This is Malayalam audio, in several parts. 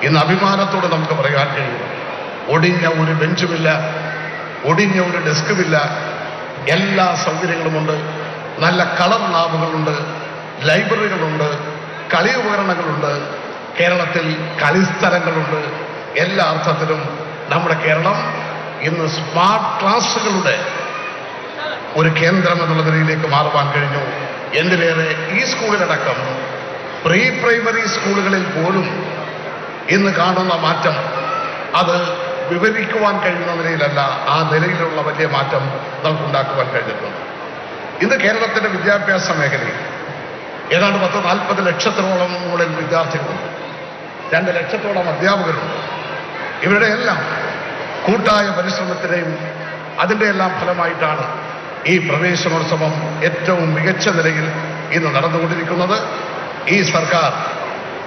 ഇന്ന് അഭിമാനത്തോടെ നമുക്ക് പറയാൻ കഴിയും, ഒടിഞ്ഞ ഒരു ബെഞ്ചുമില്ല, ഒടിഞ്ഞ ഒരു ഡെസ്കുമില്ല, എല്ലാ സൗകര്യങ്ങളുമുണ്ട്. നല്ല കളർ ലാബുകളുണ്ട്, ലൈബ്രറികളുണ്ട്, കളി ഉപകരണങ്ങളുണ്ട്, കേരളത്തിൽ കളിസ്ഥലങ്ങളുണ്ട്. എല്ലാ അർത്ഥത്തിലും നമ്മുടെ കേരളം ഇന്ന് സ്മാർട്ട് ക്ലാസുകളുടെ ഒരു കേന്ദ്രം എന്നുള്ള നിലയിലേക്ക് മാറുവാൻ കഴിഞ്ഞു. എന്തിനേറെ ഈ സ്കൂളിലടക്കം പ്രീ പ്രൈമറി സ്കൂളുകളിൽ പോലും ഇന്ന് കാണുന്ന മാറ്റം അത് വിവരിക്കുവാൻ കഴിയുന്ന നിലയിലല്ല, ആ നിലയിലുള്ള വലിയ മാറ്റം നമുക്കുണ്ടാക്കുവാൻ കഴിഞ്ഞിട്ടുണ്ട്. ഇന്ന് കേരളത്തിൻ്റെ വിദ്യാഭ്യാസ മേഖലയിൽ ഏതാണ്ട് 40 ലക്ഷത്തോളം മുകളിൽ വിദ്യാർത്ഥികളുണ്ട്, 2 ലക്ഷത്തോളം അധ്യാപകരുണ്ട്. ഇവരുടെ എല്ലാം കൂട്ടായ പരിശ്രമത്തിൻ്റെയും അതിൻ്റെ എല്ലാം ഫലമായിട്ടാണ് ഈ പ്രവേശനോത്സവം ഏറ്റവും മികച്ച നിലയിൽ ഇന്ന് നടന്നുകൊണ്ടിരിക്കുന്നത്. ഈ സർക്കാർ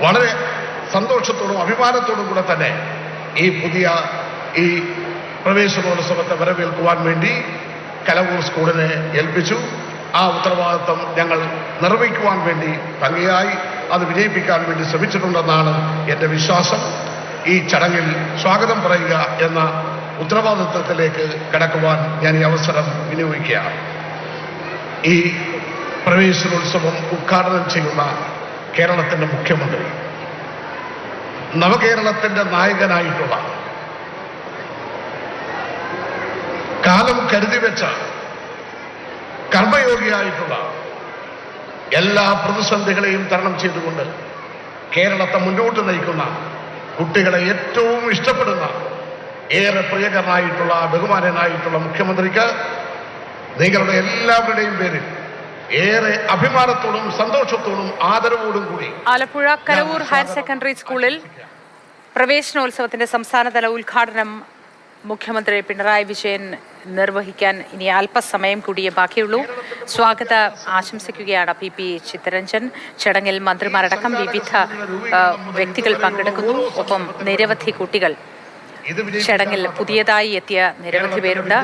വളരെ സന്തോഷത്തോടും അഭിമാനത്തോടും കൂടെ തന്നെ ഈ പ്രവേശനോത്സവത്തെ വരവേൽക്കുവാൻ വേണ്ടി കലവൂർ സ്കൂളിനെ ഏൽപ്പിച്ചു. ആ ഉത്തരവാദിത്വം ഞങ്ങൾ നിർവഹിക്കുവാൻ വേണ്ടി ഭംഗിയായി അത് വിജയിപ്പിക്കാൻ വേണ്ടി ശ്രമിച്ചിട്ടുണ്ടെന്നാണ് എൻ്റെ വിശ്വാസം. ഈ ചടങ്ങിൽ സ്വാഗതം പറയുക എന്ന ഉത്തരവാദിത്വത്തിലേക്ക് കടക്കുവാൻ ഞാൻ ഈ അവസരം വിനിയോഗിക്കുകയാണ്. ഈ പ്രവേശനോത്സവം ഉദ്ഘാടനം ചെയ്യുന്ന കേരളത്തിൻ്റെ മുഖ്യമന്ത്രി, നവകേരളത്തിൻ്റെ നായകനായിട്ടുള്ള, കാലം കരുതി വെച്ച കർമ്മയോഗിയായിട്ടുള്ള, എല്ലാ പ്രതിസന്ധികളെയും തരണം ചെയ്തുകൊണ്ട് കേരളത്തെ മുന്നോട്ട് നയിക്കുന്ന, കുട്ടികളെ ഏറ്റവും ഇഷ്ടപ്പെടുന്ന, ഏറെ പ്രിയകരനായിട്ടുള്ള, ബഹുമാനനായിട്ടുള്ള മുഖ്യമന്ത്രിക്ക് നിങ്ങളുടെ എല്ലാവരുടെയും പേരിൽ ഏറെ അഭിമാനത്തോടും സന്തോഷത്തോടും ആദരവോടും കൂടി ആലപ്പുഴ കലവൂർ ഹയർ സെക്കൻഡറി സ്കൂളിൽ പ്രവേശനോത്സവത്തിന്റെ സംസ്ഥാനതല ഉദ്ഘാടനം മുഖ്യമന്ത്രി പിണറായി വിജയൻ നിർവഹിക്കാൻ ഇനി അല്പസമയം കൂടിയേ ബാക്കിയുള്ളൂ. സ്വാഗത ആശംസിക്കുകയാണ് പി ചിത്തരഞ്ജൻ. ചടങ്ങിൽ മന്ത്രിമാരടക്കം വിവിധ വ്യക്തികൾ പങ്കെടുക്കുന്നു. ഒപ്പം നിരവധി കുട്ടികൾ, ചടങ്ങിൽ പുതിയതായി എത്തിയ നിരവധി പേരുണ്ട്.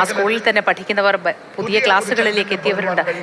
ആ സ്കൂളിൽ തന്നെ പഠിക്കുന്നവർ, പുതിയ ക്ലാസ്സുകളിലേക്ക് എത്തിയവരുണ്ട്.